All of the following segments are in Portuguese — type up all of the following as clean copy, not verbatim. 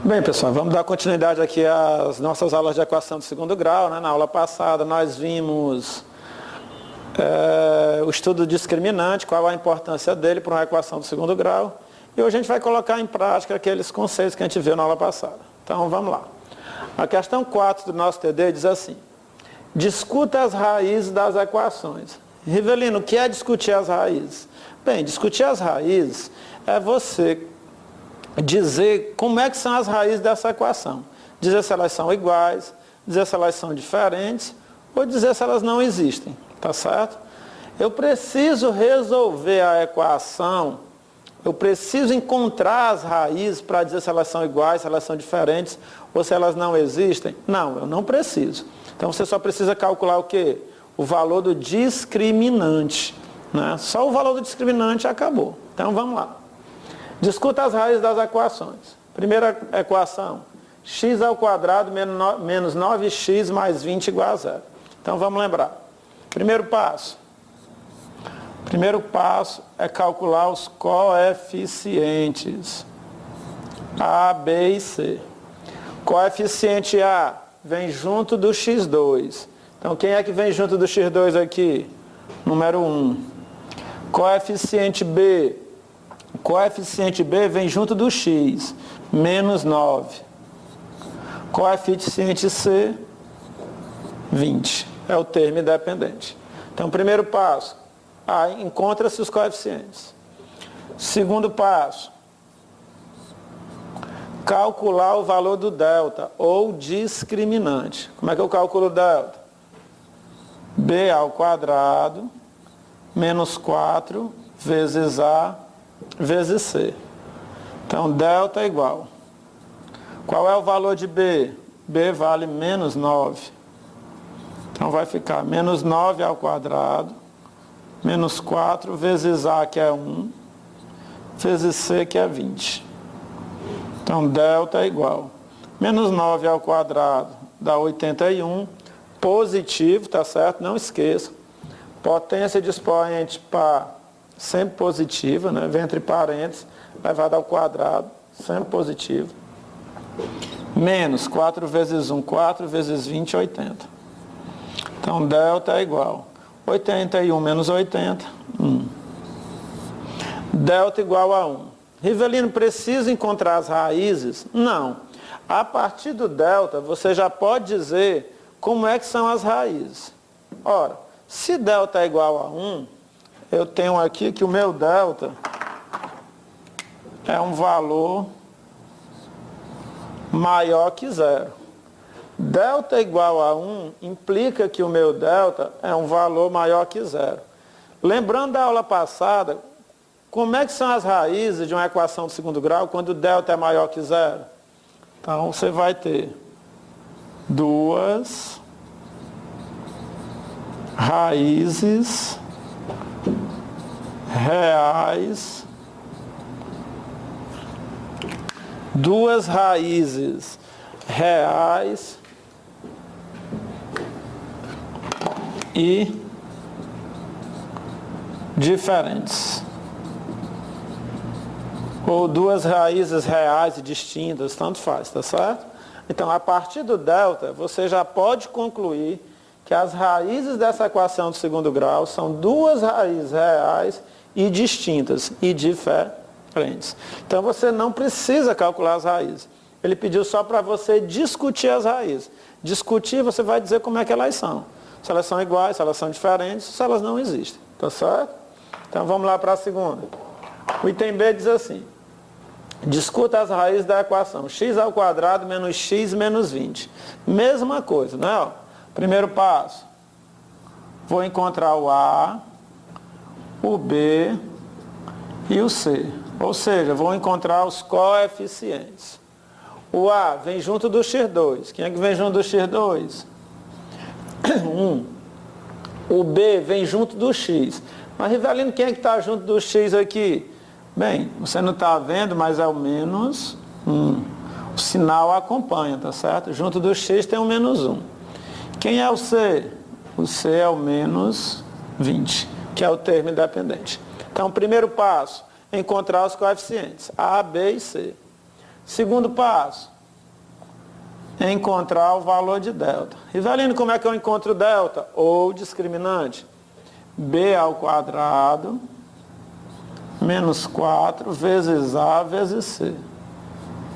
Bem, pessoal, vamos dar continuidade aqui às nossas aulas de equação de segundo grau, né? Na aula passada nós vimos o estudo discriminante, qual a importância dele para uma equação de segundo grau. E hoje a gente vai colocar em prática aqueles conceitos que a gente viu na aula passada. Então vamos lá. A questão 4 do nosso TD diz assim: discuta as raízes das equações. Rivelino, o que é discutir as raízes? Bem, discutir as raízes é você dizer como é que são as raízes dessa equação. Dizer se elas são iguais, dizer se elas são diferentes, ou dizer se elas não existem, tá certo? Eu preciso resolver a equação, eu preciso encontrar as raízes para dizer se elas são iguais, se elas são diferentes, ou se elas não existem? Não, eu não preciso. Então você só precisa calcular o quê? O valor do discriminante, né? Só o valor do discriminante acabou. Então vamos lá. Discuta as raízes das equações. Primeira equação, x ao quadrado menos 9x mais 20 igual a zero. Então vamos lembrar. Primeiro passo é calcular os coeficientes A, B e C. Coeficiente A vem junto do x2. Então quem é que vem junto do x2 aqui? Número 1. Coeficiente B. O coeficiente B vem junto do x, menos 9. Coeficiente C, 20. É o termo independente. Então, primeiro passo, encontra-se os coeficientes. Segundo passo, calcular o valor do delta, ou discriminante. Como é que eu calculo o delta? B ao quadrado, menos 4, vezes A, vezes C. Então, delta é igual. Qual é o valor de B? B vale menos 9. Então, vai ficar menos 9 ao quadrado, menos 4 vezes A, que é 1, vezes C, que é 20. Então, delta é igual. Menos 9 ao quadrado dá 81. Positivo, tá certo? Não esqueça. Potência de expoente par sempre positiva, né? Vem entre parênteses, elevado ao quadrado, sempre positivo. Menos 4 vezes 1, 4 vezes 20, 80. Então, delta é igual. 81 menos 80, 1. Delta igual a 1. Rivelino, precisa encontrar as raízes? Não. A partir do delta, você já pode dizer como é que são as raízes. Ora, se delta é igual a 1, eu tenho aqui que o meu delta é um valor maior que zero. Delta igual a 1 implica que o meu delta é um valor maior que zero. Lembrando da aula passada, como é que são as raízes de uma equação de segundo grau quando o delta é maior que zero? Então, você vai ter duas raízes reais, duas raízes reais e diferentes, ou duas raízes reais e distintas, tanto faz, tá certo? Então, a partir do delta, você já pode concluir que as raízes dessa equação de segundo grau são duas raízes reais e distintas e diferentes. Então, você não precisa calcular as raízes. Ele pediu só para você discutir as raízes. Discutir, você vai dizer como é que elas são. Se elas são iguais, se elas são diferentes, se elas não existem. Tá certo? Então, vamos lá para a segunda. O item B diz assim: discuta as raízes da equação x ao quadrado menos x menos 20. Mesma coisa, né? Ó, primeiro passo, vou encontrar o A, o B e o C. Ou seja, vou encontrar os coeficientes. O A vem junto do x2. Quem é que vem junto do x2? 1. O B vem junto do x. Mas, Rivelino, quem é que está junto do x aqui? Bem, você não está vendo, mas é o menos 1. O sinal acompanha, tá certo? Junto do x tem o menos 1. Quem é o C? O C é o menos 20, que é o termo independente. Então, primeiro passo, encontrar os coeficientes, A, B e C. Segundo passo, encontrar o valor de delta. Rivelino, como é que eu encontro delta? Ou discriminante. B ao quadrado menos 4 vezes A vezes C.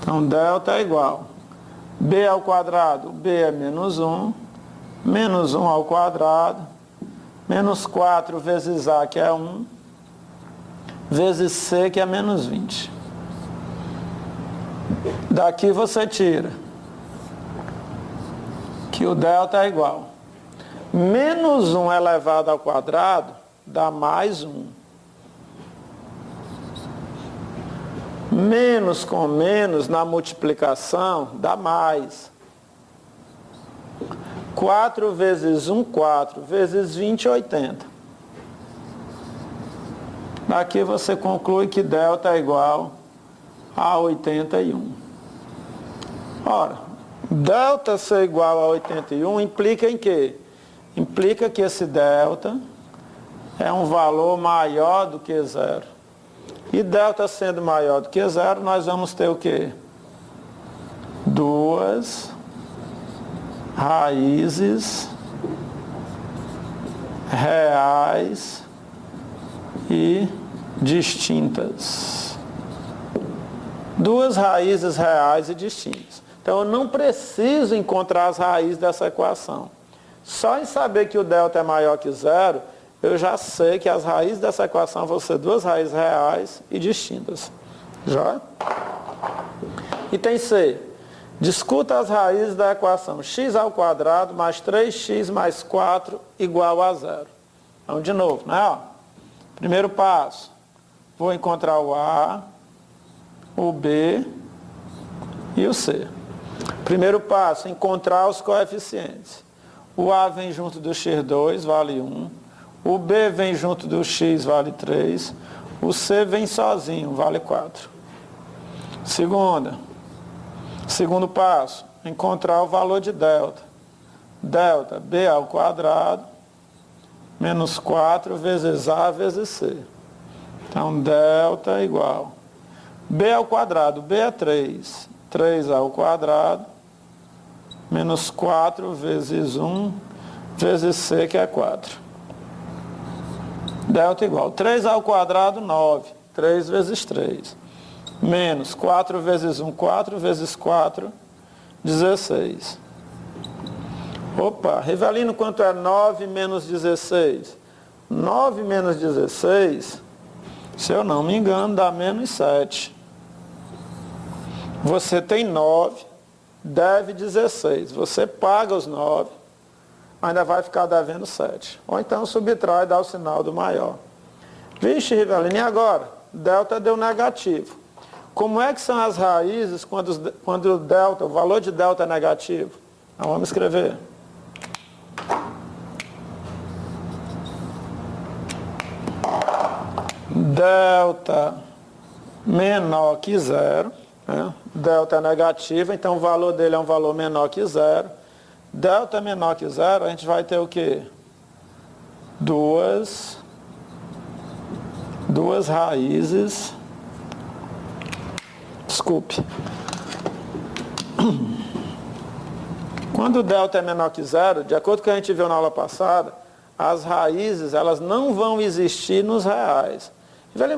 Então, delta é igual. B ao quadrado, B é menos 1, menos 1 ao quadrado, menos 4 vezes A, que é 1, vezes C, que é menos 20. Daqui você tira que o delta é igual. Menos 1 elevado ao quadrado dá mais 1. Menos com menos na multiplicação dá mais. 4 vezes 1, 4. Vezes 20, 80. Daqui você conclui que delta é igual a 81. Ora, delta ser igual a 81 implica em quê? Implica que esse delta é um valor maior do que zero. E delta sendo maior do que zero, nós vamos ter o quê? 2 raízes reais e distintas. 2 raízes reais e distintas. Então, eu não preciso encontrar as raízes dessa equação. Só em saber que o delta é maior que zero, eu já sei que as raízes dessa equação vão ser 2 raízes reais e distintas. Já? Item C. Discuta as raízes da equação x ao quadrado mais 3x mais 4 igual a zero. Então, de novo, né? Primeiro passo. Vou encontrar o A, o B e o C. Primeiro passo, encontrar os coeficientes. O A vem junto do x2, vale 1. O B vem junto do x, vale 3. O C vem sozinho, vale 4. Segundo passo, encontrar o valor de delta. Delta, B ao quadrado, menos 4 vezes A vezes C. Então, delta é igual. B ao quadrado, B é 3. 3 ao quadrado, menos 4 vezes 1, vezes C, que é 4. Delta igual. 3 ao quadrado, 9. 3 vezes 3. Menos 4 vezes 1, 4 vezes 4, 16. Opa, Rivelino, quanto é 9 menos 16? 9 menos 16, se eu não me engano, dá menos 7. Você tem 9, deve 16. Você paga os 9, ainda vai ficar devendo 7. Ou então subtrai e dá o sinal do maior. Vixe, Rivelino, e agora? Delta deu negativo. Como é que são as raízes quando o delta, o valor de delta é negativo? Então, vamos escrever. Delta menor que zero. Né? Delta é negativo, então o valor dele é um valor menor que zero. Delta menor que zero, a gente vai ter o quê? Duas raízes. Desculpe. Quando o delta é menor que zero, de acordo com o que a gente viu na aula passada, as raízes elas não vão existir nos reais.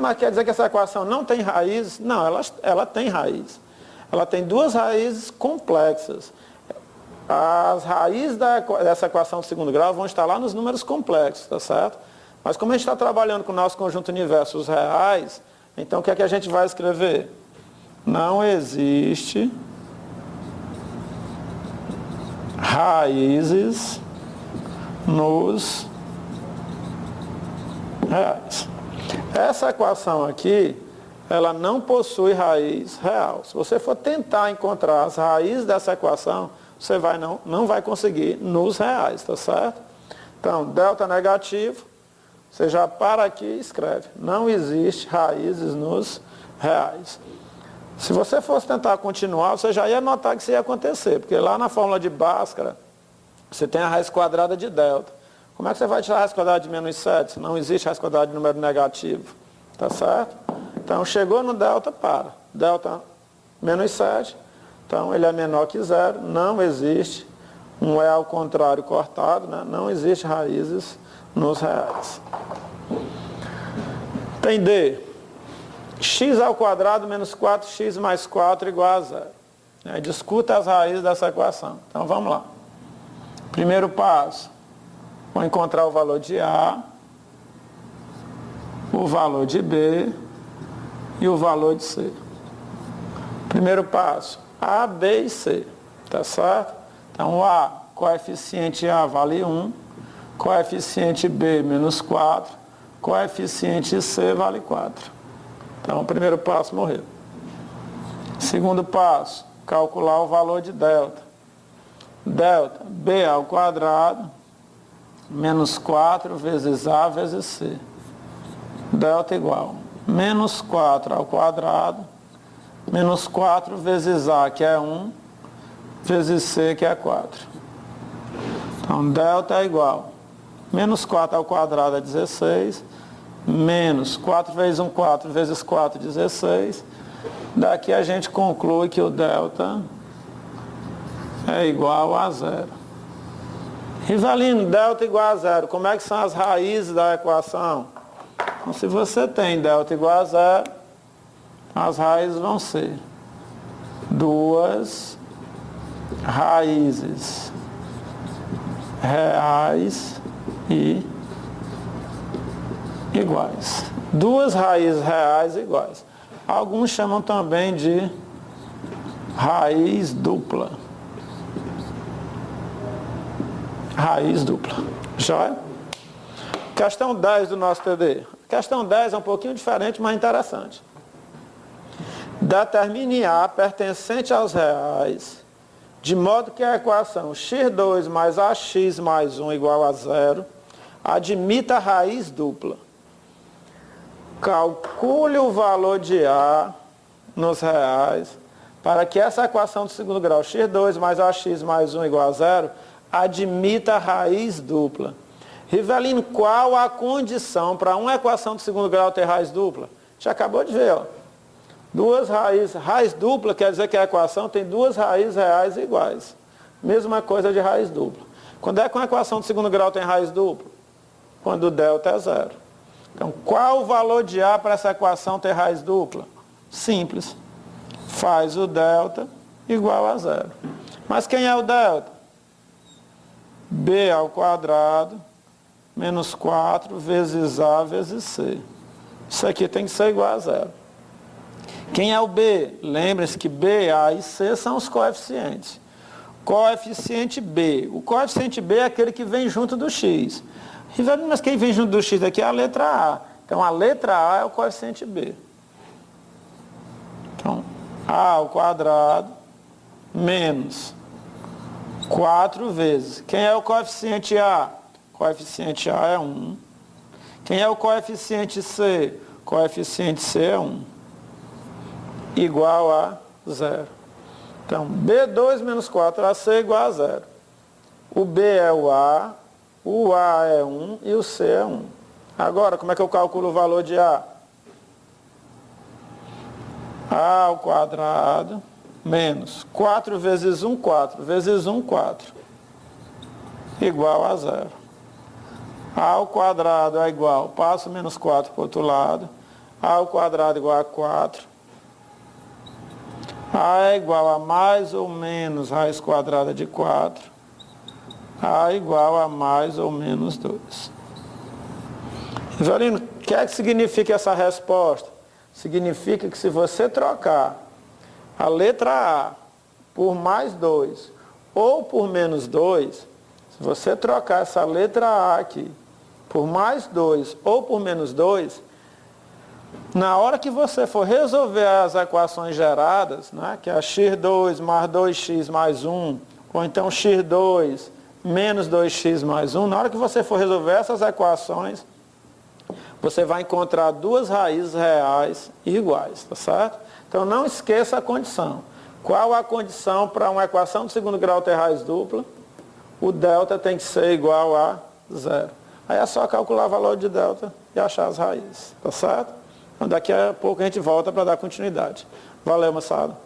Mas quer dizer que essa equação não tem raízes? Não, ela tem raiz. Ela tem 2 raízes complexas. As raízes dessa equação de segundo grau vão estar lá nos números complexos, tá certo? Mas como a gente está trabalhando com o nosso conjunto universo, os reais, então o que é que a gente vai escrever? Não existe raízes nos reais. Essa equação aqui, ela não possui raiz real. Se você for tentar encontrar as raízes dessa equação, você não vai conseguir nos reais, tá certo? Então, delta negativo, você já para aqui e escreve. Não existe raízes nos reais. Se você fosse tentar continuar, você já ia notar que isso ia acontecer, porque lá na fórmula de Bhaskara, você tem a raiz quadrada de delta. Como é que você vai tirar a raiz quadrada de menos 7? Se não existe raiz quadrada de número negativo. Tá certo? Então, chegou no delta, para. Delta menos 7. Então, ele é menor que 0, não existe. Um é ao contrário cortado, né? Não existe raízes nos reais. Tem D. X ao quadrado menos 4x mais 4 igual a 0. Discuta as raízes dessa equação. Então, vamos lá. Primeiro passo. Vou encontrar o valor de A, o valor de B e o valor de C. Primeiro passo. A, B e C. Tá certo? Então, A, coeficiente A vale 1, coeficiente B menos 4, coeficiente C vale 4. Então, o primeiro passo morreu. Segundo passo, calcular o valor de delta. Delta, B ao quadrado, menos 4 vezes A vezes C. Delta igual, menos 4 ao quadrado, menos 4 vezes A, que é 1, vezes C, que é 4. Então, delta é igual, menos 4 ao quadrado é 16, menos 4 vezes 1, 4, vezes 4, 16. Daqui a gente conclui que o delta é igual a 0. Rivelino, delta igual a 0. Como é que são as raízes da equação? Então, se você tem delta igual a 0, as raízes vão ser duas raízes reais e iguais. Duas raízes reais iguais. Alguns chamam também de raiz dupla. Raiz dupla. Joia? Questão 10 do nosso TD. Questão 10 é um pouquinho diferente, mas interessante. Determine A pertencente aos reais, de modo que a equação x2 mais ax mais 1 igual a 0 admita raiz dupla. Calcule o valor de A nos reais para que essa equação do segundo grau, x2 mais ax mais 1 igual a 0, admita raiz dupla. Rivelino, qual a condição para uma equação do segundo grau ter raiz dupla? Já acabou de ver, ó. Duas raízes, raiz dupla quer dizer que a equação tem duas raízes reais iguais. Mesma coisa de raiz dupla. Quando é que uma equação do segundo grau tem raiz dupla? Quando o delta é 0. Então, qual o valor de A para essa equação ter raiz dupla? Simples. Faz o delta igual a 0. Mas quem é o delta? B ao quadrado menos 4 vezes A vezes C. Isso aqui tem que ser igual a 0. Quem é o B? Lembre-se que B, A e C são os coeficientes. Coeficiente B. O coeficiente B é aquele que vem junto do x. Mas quem vem junto do x aqui é a letra A. Então, a letra A é o coeficiente B. Então, A ao quadrado menos 4 vezes. Quem é o coeficiente A? O coeficiente A é 1. Quem é o coeficiente C? O coeficiente C é 1. Igual a 0. Então, B2 menos 4AC é igual a 0. O B é o A é 1 e o C é 1. Agora, como é que eu calculo o valor de A? A ao quadrado menos 4 vezes 1, 4. Vezes 1, 4. Igual a 0. A ao quadrado é igual, passo menos 4 para o outro lado. A ao quadrado igual a 4. A é igual a mais ou menos raiz quadrada de 4. A igual a mais ou menos 2. Rivelino, o que é que significa essa resposta? Significa que se você trocar a letra A por mais 2 ou por menos 2, se você trocar essa letra A aqui por mais 2 ou por menos 2, na hora que você for resolver as equações geradas, né, que é x2 mais 2x mais 1, ou então x2 menos 2x mais 1, na hora que você for resolver essas equações, você vai encontrar duas raízes reais iguais, tá certo? Então não esqueça a condição. Qual a condição para uma equação de segundo grau ter raiz dupla? O delta tem que ser igual a 0. Aí é só calcular o valor de delta e achar as raízes, tá certo? Então daqui a pouco a gente volta para dar continuidade. Valeu, moçada.